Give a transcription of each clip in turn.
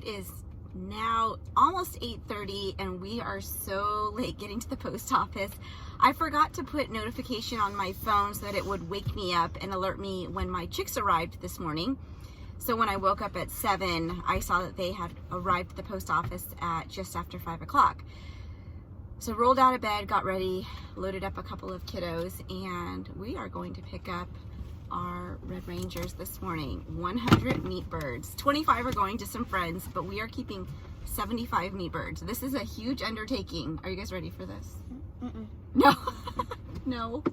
It is now almost 8:30 and we are so late getting to the post office. I forgot to put notification on my phone so that it would wake me up and alert me when my chicks arrived this morning. So when I woke up at 7, I saw that they had arrived at the post office at just after 5 o'clock. So rolled out of bed, got ready, loaded up a couple of kiddos, and we are going to pick up our Red Rangers this morning. 100 meat birds. 25 are going to some friends, but we are keeping 75 meat birds. This is a huge undertaking. Are you guys ready for this? Mm-mm. No. No.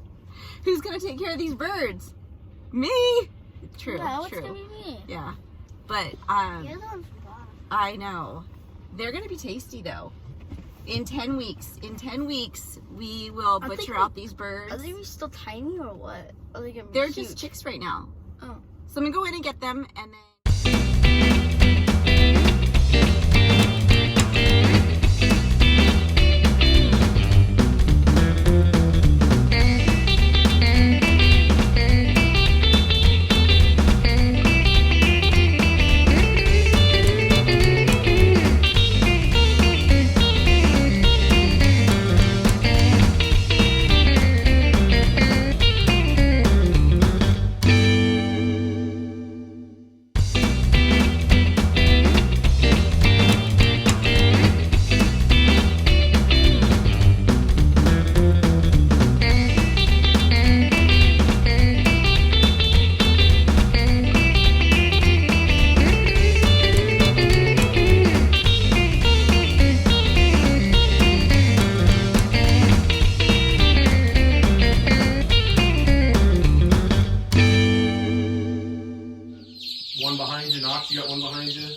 Who's gonna take care of these birds? Me. True. Yeah, true. it's gonna be me. Yeah. But You're the one for God. I know. They're gonna be tasty though. In 10 weeks, we will butcher out these birds. Are they still tiny or what? Are they gonna be They're huge? just chicks right now. Oh. So I'm gonna go in and get them, and then. One behind you, Knox. You got one behind you. At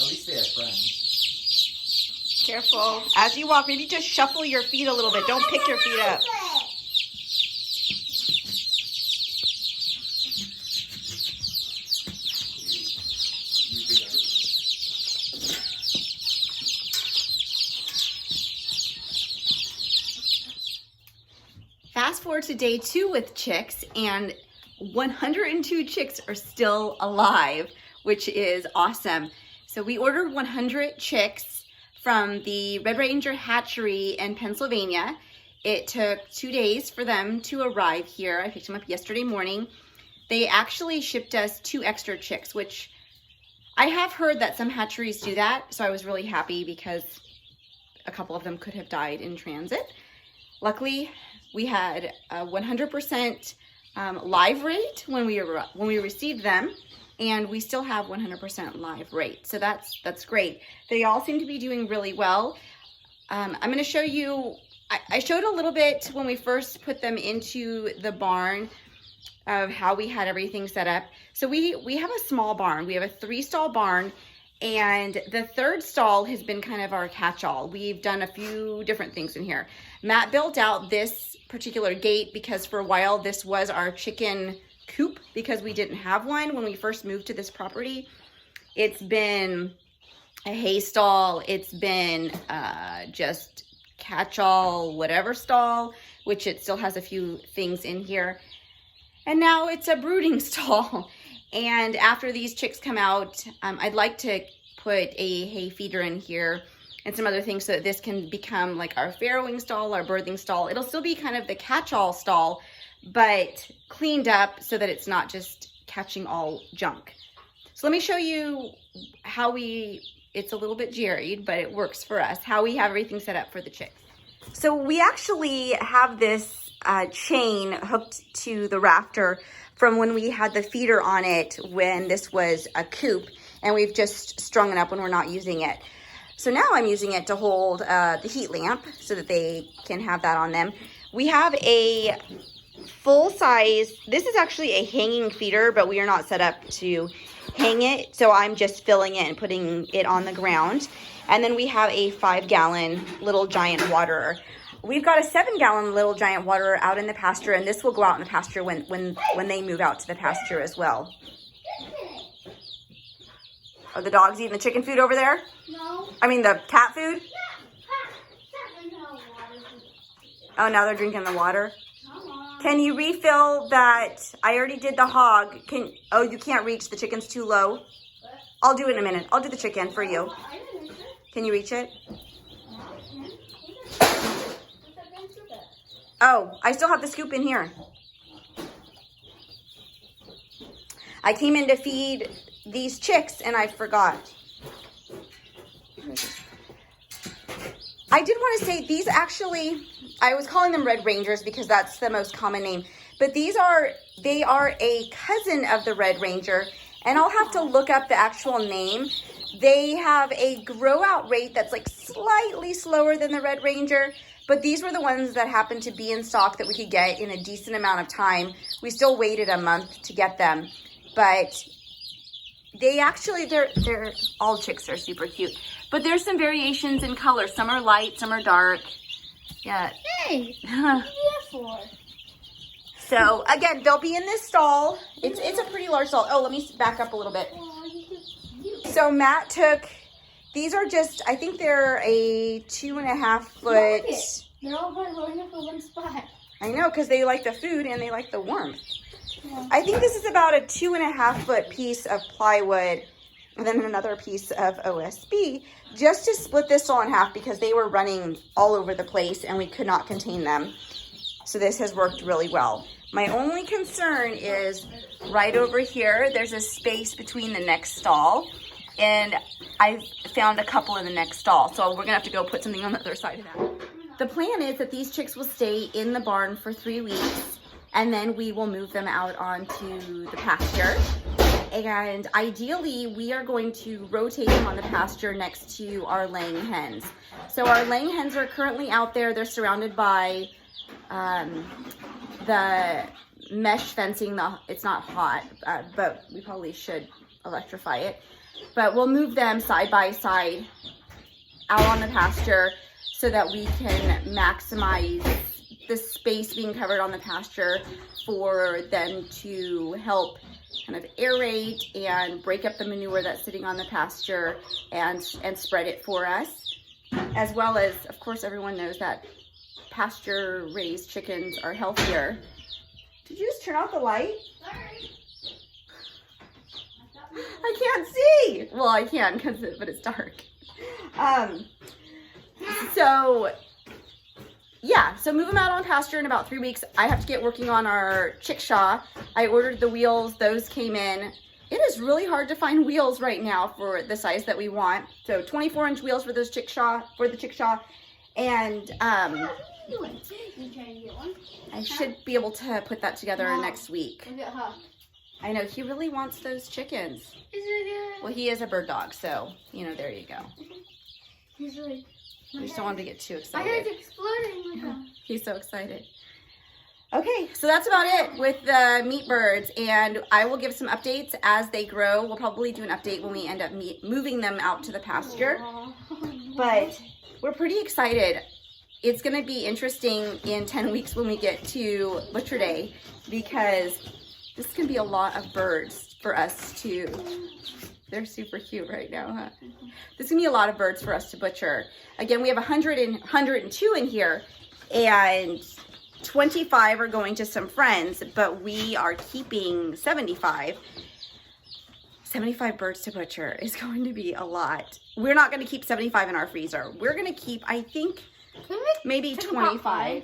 least they have friends. Careful. As you walk, maybe just shuffle your feet a little bit. Don't pick your feet up. Fast forward to day 2 with chicks, and 102 chicks are still alive, which is awesome. So we ordered 100 chicks from the Red Ranger hatchery in Pennsylvania. It took 2 days for them to arrive here. I picked them up yesterday morning. They actually shipped us 2 extra chicks, which I have heard that some hatcheries do that. So I was really happy because a couple of them could have died in transit. Luckily, we had a 100% live rate when we received them, and we still have 100% live rate. So that's great. They all seem to be doing really well. I'm going to show you. I showed a little bit when we first put them into the barn of how we had everything set up. So we have a small barn. We have a 3-stall barn, and the 3rd stall has been kind of our catch-all. We've done a few different things in here. Matt built out this particular gate because for a while this was our chicken coop because we didn't have one when we first moved to this property. It's been a hay stall. It's been just catch-all whatever stall, which it still has a few things in here. And now it's a brooding stall. And after these chicks come out, I'd like to put a hay feeder in here and some other things so that this can become like our farrowing stall, our birthing stall. It'll still be kind of the catch-all stall, but cleaned up so that it's not just catching all junk. So let me show you how it's a little bit jerried, but it works for us, how we have everything set up for the chicks. So we actually have this chain hooked to the rafter from when we had the feeder on it when this was a coop, and we've just strung it up when we're not using it. So now I'm using it to hold the heat lamp so that they can have that on them. We have a full size, this is actually a hanging feeder, but we are not set up to hang it. So I'm just filling it and putting it on the ground. And then we have a 5-gallon Little Giant waterer. We've got a 7-gallon Little Giant waterer out in the pasture, and this will go out in the pasture when they move out to the pasture as well. Are the dogs eating the chicken food over there? No. I mean the cat food? Yeah. Oh, now they're drinking the water? Come on. Can you refill that? I already did the hog. Oh, you can't reach. The chicken's too low. I'll do it in a minute. I'll do the chicken for you. Can you reach it? Oh, I still have the scoop in here. I came in to feed these chicks and I forgot. I did want to say these actually, I was calling them Red Rangers because that's the most common name. But they are a cousin of the Red Ranger. And I'll have to look up the actual name. They have a grow out rate that's like slightly slower than the Red Ranger. But these were the ones that happened to be in stock that we could get in a decent amount of time. We still waited a month to get them. But they actually, they're all chicks are super cute. But there's some variations in color. Some are light, some are dark. Yeah. Hey, what are you there for? So again, they'll be in this stall. It's a pretty large stall. Oh, let me back up a little bit. So Matt took, these are just, I think they're a 2.5 foot. They're all going up in one spot. I know, because they like the food and they like the warmth. Yeah. I think this is about a 2.5 foot piece of plywood and then another piece of OSB just to split this stall in half because they were running all over the place and we could not contain them. So this has worked really well. My only concern is right over here, there's a space between the next stall. And I found a couple in the next stall. So we're gonna have to go put something on the other side of that. The plan is that these chicks will stay in the barn for 3 weeks and then we will move them out onto the pasture. And ideally, we are going to rotate them on the pasture next to our laying hens. So our laying hens are currently out there. They're surrounded by the mesh fencing. It's not hot, but we probably should electrify it. But we'll move them side by side out on the pasture so that we can maximize the space being covered on the pasture for them to help kind of aerate and break up the manure that's sitting on the pasture and spread it for us. As well as, of course, everyone knows that pasture raised chickens are healthier. Did you just turn off the light? Sorry. I can't see. Well, I can, but it's dark. So yeah, so move them out on pasture in about 3 weeks. I have to get working on our chickshaw. I ordered the wheels. Those came in. It is really hard to find wheels right now for the size that we want. So 24-inch wheels for the chickshaw. And You trying to get one? I should be able to put that together next week. Look at Huck. I know, he really wants those chickens. Is it good? Well, he is a bird dog, so, there you go. He's like, We just don't want him to get too my excited. head's exploding. He's so excited. Okay, so that's about it with the meat birds, and I will give some updates as they grow. We'll probably do an update when we end up moving them out to the pasture, but we're pretty excited. It's going to be interesting in 10 weeks when we get to Butcher Day, because this can be a lot of birds for us to, they're super cute right now, huh? This is going to be a lot of birds for us to butcher. Again, we have 102 in here, and 25 are going to some friends, but we are keeping 75. 75 birds to butcher is going to be a lot. We're not going to keep 75 in our freezer. We're going to keep, I think, maybe 25.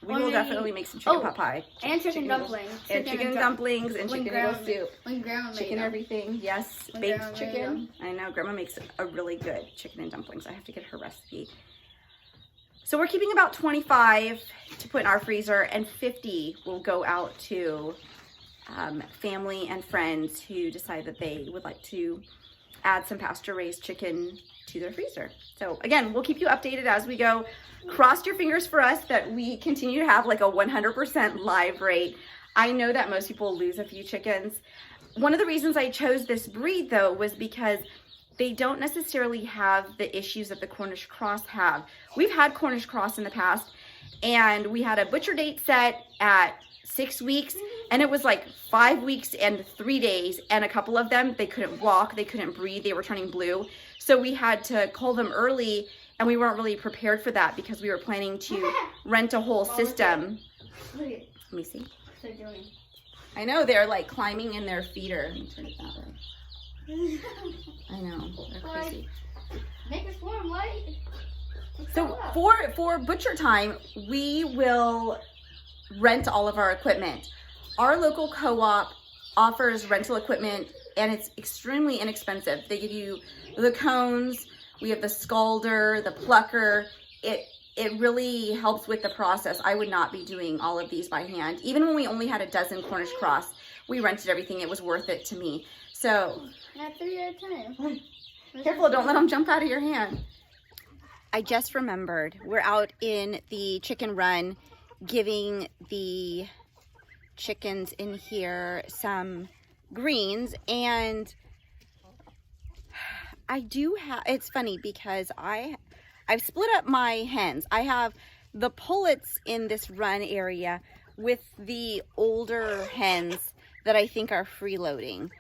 We will definitely make some chicken pot pie. And chicken dumplings. And chicken dumplings and chicken noodle soup. When Grandma made Chicken them. everything, yes. When Baked Grandma made chicken. them. I know, Grandma makes a really good chicken and dumplings. I have to get her recipe. So we're keeping about 25 to put in our freezer, and 50 will go out to family and friends who decide that they would like to add some pasture-raised chicken to their freezer. So again, we'll keep you updated as we go. Cross your fingers for us that we continue to have like a 100% live rate. I know that most people lose a few chickens. One of the reasons I chose this breed though was because they don't necessarily have the issues that the Cornish cross have. We've had Cornish cross in the past, and we had a butcher date set at 6 weeks, and it was like 5 weeks and 3 days, and a couple of them, they couldn't walk, they couldn't breathe, they were turning blue. So we had to cull them early, and we weren't really prepared for that because we were planning to rent a whole system. Let me see. They're doing. I know they're like climbing in their feeder. Let me turn it that way. I know, they're crazy. Make us warm, light. So for butcher time, we will rent all of our equipment. Our local co-op offers rental equipment and it's extremely inexpensive. They give you the cones, we have the scalder, the plucker. It really helps with the process. I would not be doing all of these by hand. Even when we only had a dozen Cornish cross, we rented everything. It was worth it to me. So Not 3 at a time. careful, don't let them jump out of your hand. I just remembered we're out in the chicken run giving the chickens in here some greens, and I do have, it's funny because I've split up my hens. I have the pullets in this run area with the older hens that I think are freeloading.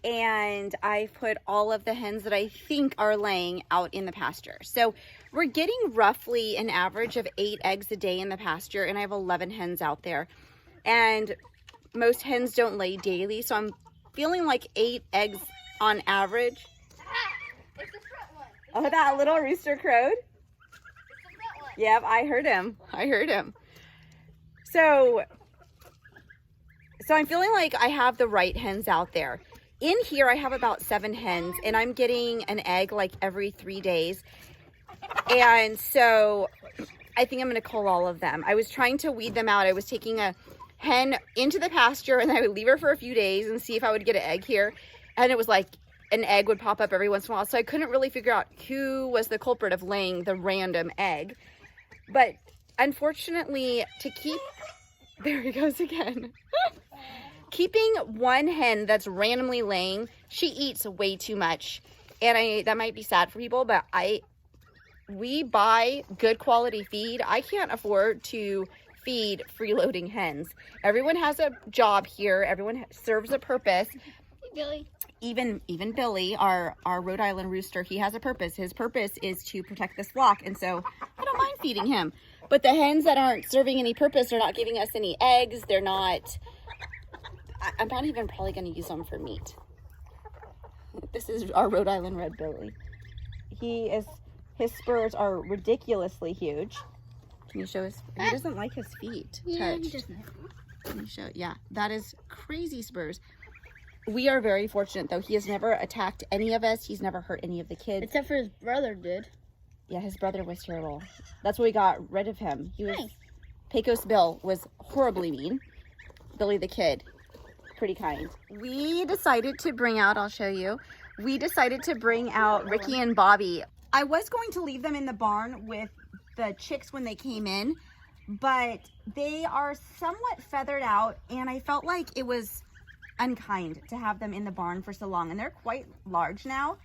And I've put all of the hens that I think are laying out in the pasture. So we're getting roughly an average of 8 eggs a day in the pasture, and I have 11 hens out there. And most hens don't lay daily, so I'm feeling like 8 eggs on average. It's the front one. Oh, that little rooster crowed? It's the front one. Yep, I heard him. I heard him. So I'm feeling like I have the right hens out there. In here, I have about 7 hens, and I'm getting an egg like every 3 days. And so I think I'm going to cull all of them. I was trying to weed them out. I was taking a hen into the pasture, and I would leave her for a few days and see if I would get an egg here. And it was like an egg would pop up every once in a while. So I couldn't really figure out who was the culprit of laying the random egg. But unfortunately, to keep... There he goes again. Keeping one hen that's randomly laying, she eats way too much. And that might be sad for people, but we buy good quality feed. I can't afford to feed freeloading hens. Everyone has a job here. Everyone serves a purpose. Billy. Even Billy, our Rhode Island rooster, he has a purpose. His purpose is to protect this flock, and so I don't mind feeding him. But the hens that aren't serving any purpose, they're not giving us any eggs. They're not... I'm not even probably going to use them for meat. This is our Rhode Island Red Billy. His spurs are ridiculously huge. Can you show us? He doesn't like his feet touched. Can you show? Yeah, that is crazy spurs. We are very fortunate though. He has never attacked any of us. He's never hurt any of the kids. Except for his brother did. Yeah, his brother was terrible. That's why we got rid of him. He was... Nice. Pecos Bill was horribly mean. Billy the kid, pretty kind. We decided to bring out, I'll show you. We decided to bring out Ricky and Bobby. I was going to leave them in the barn with the chicks when they came in, but they are somewhat feathered out, and I felt like it was unkind to have them in the barn for so long, and they're quite large now.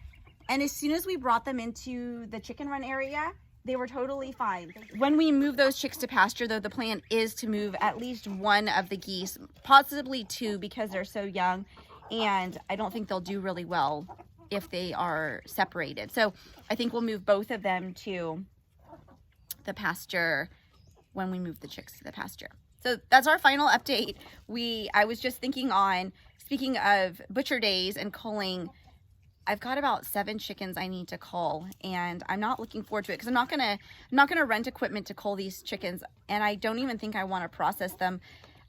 And as soon as we brought them into the chicken run area, they were totally fine. When we move those chicks to pasture, though, the plan is to move at least one of the geese, possibly 2, because they're so young, and I don't think they'll do really well if they are separated. So I think we'll move both of them to the pasture when we move the chicks to the pasture. So that's our final update. I was just thinking on, speaking of butcher days and culling, I've got about 7 chickens I need to cull, and I'm not looking forward to it because I'm not gonna rent equipment to cull these chickens, and I don't even think I want to process them.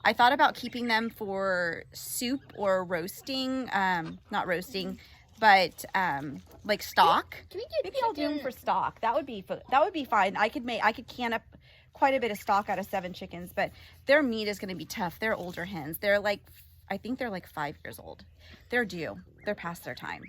I thought about keeping them for soup or roasting, not roasting, but like stock. Maybe I'll do them for stock. That would be fine. I could can up quite a bit of stock out of 7 chickens, but their meat is going to be tough. They're older hens. They're like, I think they're like 5 years old. They're due. They're past their time.